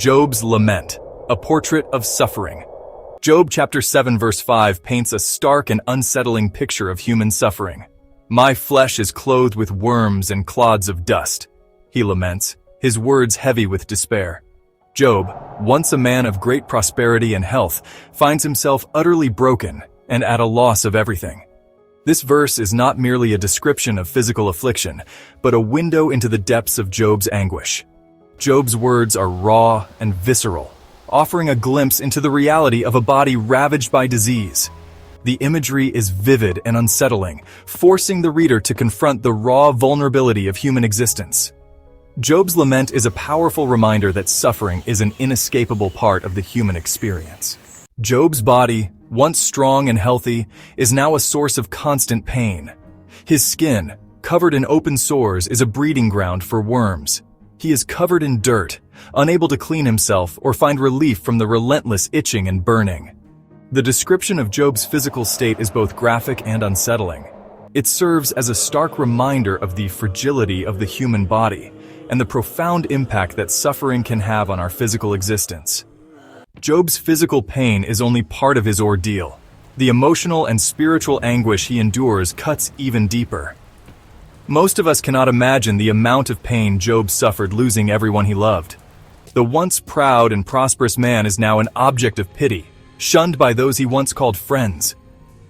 Job's Lament, a portrait of suffering. Job chapter 7 verse 5 paints a stark and unsettling picture of human suffering. My flesh is clothed with worms and clods of dust, he laments, his words heavy with despair. Job, once a man of great prosperity and health, finds himself utterly broken and at a loss of everything. This verse is not merely a description of physical affliction, but a window into the depths of Job's anguish. Job's words are raw and visceral, offering a glimpse into the reality of a body ravaged by disease. The imagery is vivid and unsettling, forcing the reader to confront the raw vulnerability of human existence. Job's lament is a powerful reminder that suffering is an inescapable part of the human experience. Job's body, once strong and healthy, is now a source of constant pain. His skin, covered in open sores, is a breeding ground for worms. He is covered in dirt, unable to clean himself or find relief from the relentless itching and burning. The description of Job's physical state is both graphic and unsettling. It serves as a stark reminder of the fragility of the human body and the profound impact that suffering can have on our physical existence. Job's physical pain is only part of his ordeal. The emotional and spiritual anguish he endures cuts even deeper. Most of us cannot imagine the amount of pain Job suffered losing everyone he loved. The once proud and prosperous man is now an object of pity, shunned by those he once called friends.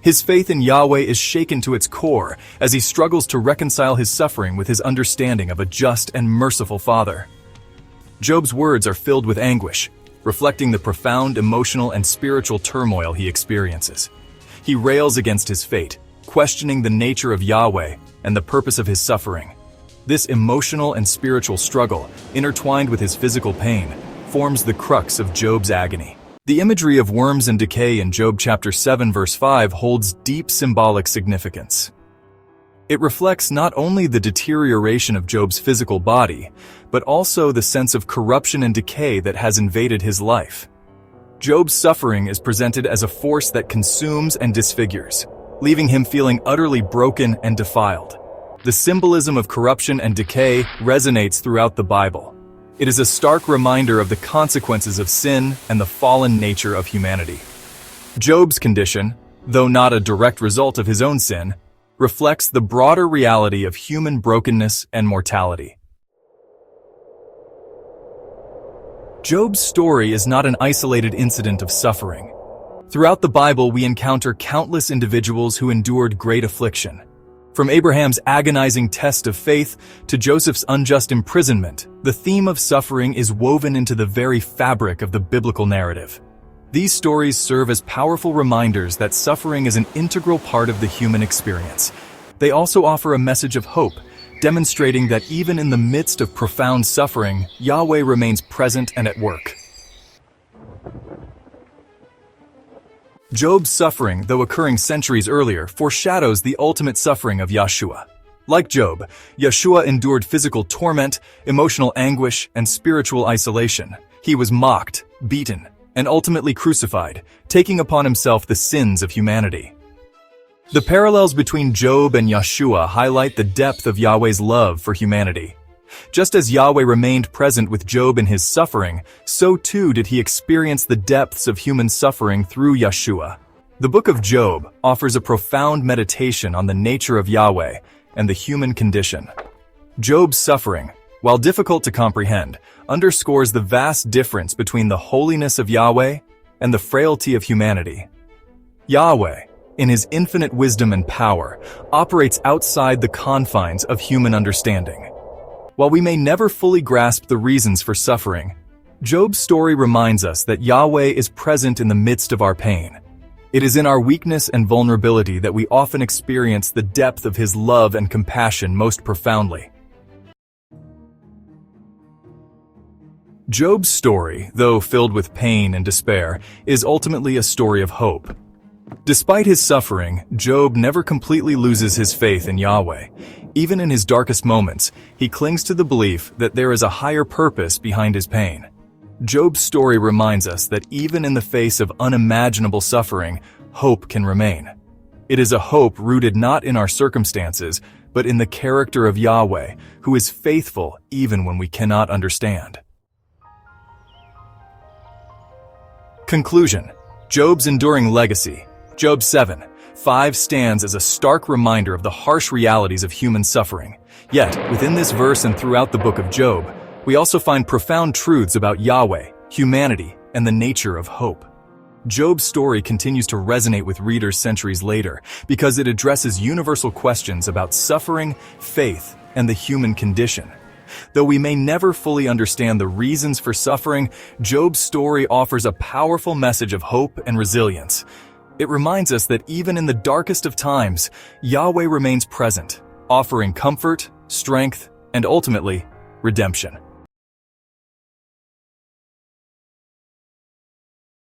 His faith in Yahweh is shaken to its core as he struggles to reconcile his suffering with his understanding of a just and merciful Father. Job's words are filled with anguish, reflecting the profound emotional and spiritual turmoil he experiences. He rails against his fate, questioning the nature of Yahweh and the purpose of his suffering. This emotional and spiritual struggle, intertwined with his physical pain, forms the crux of Job's agony. The imagery of worms and decay in Job chapter 7 verse 5 holds deep symbolic significance. It reflects not only the deterioration of Job's physical body, but also the sense of corruption and decay that has invaded his life. Job's suffering is presented as a force that consumes and disfigures, leaving him feeling utterly broken and defiled. The symbolism of corruption and decay resonates throughout the Bible. It is a stark reminder of the consequences of sin and the fallen nature of humanity. Job's condition, though not a direct result of his own sin, reflects the broader reality of human brokenness and mortality. Job's story is not an isolated incident of suffering. Throughout the Bible, we encounter countless individuals who endured great affliction. From Abraham's agonizing test of faith to Joseph's unjust imprisonment, the theme of suffering is woven into the very fabric of the biblical narrative. These stories serve as powerful reminders that suffering is an integral part of the human experience. They also offer a message of hope, demonstrating that even in the midst of profound suffering, Yahweh remains present and at work. Job's suffering, though occurring centuries earlier, foreshadows the ultimate suffering of Yeshua. Like Job, Yeshua endured physical torment, emotional anguish, and spiritual isolation. He was mocked, beaten, and ultimately crucified, taking upon himself the sins of humanity. The parallels between Job and Yeshua highlight the depth of Yahweh's love for humanity. Just as Yahweh remained present with Job in his suffering, so too did he experience the depths of human suffering through Yeshua. The book of Job offers a profound meditation on the nature of Yahweh and the human condition. Job's suffering, while difficult to comprehend, underscores the vast difference between the holiness of Yahweh and the frailty of humanity. Yahweh, in his infinite wisdom and power, operates outside the confines of human understanding. While we may never fully grasp the reasons for suffering, Job's story reminds us that Yahweh is present in the midst of our pain. It is in our weakness and vulnerability that we often experience the depth of his love and compassion most profoundly. Job's story, though filled with pain and despair, is ultimately a story of hope. Despite his suffering, Job never completely loses his faith in Yahweh. Even in his darkest moments, he clings to the belief that there is a higher purpose behind his pain. Job's story reminds us that even in the face of unimaginable suffering, hope can remain. It is a hope rooted not in our circumstances, but in the character of Yahweh, who is faithful even when we cannot understand. Conclusion: Job's enduring legacy. Job 7:5 stands as a stark reminder of the harsh realities of human suffering. Yet, within this verse and throughout the book of Job, we also find profound truths about Yahweh, humanity, and the nature of hope. Job's story continues to resonate with readers centuries later because it addresses universal questions about suffering, faith, and the human condition. Though we may never fully understand the reasons for suffering, Job's story offers a powerful message of hope and resilience. It reminds us that even in the darkest of times, Yahweh remains present, offering comfort, strength, and ultimately, redemption.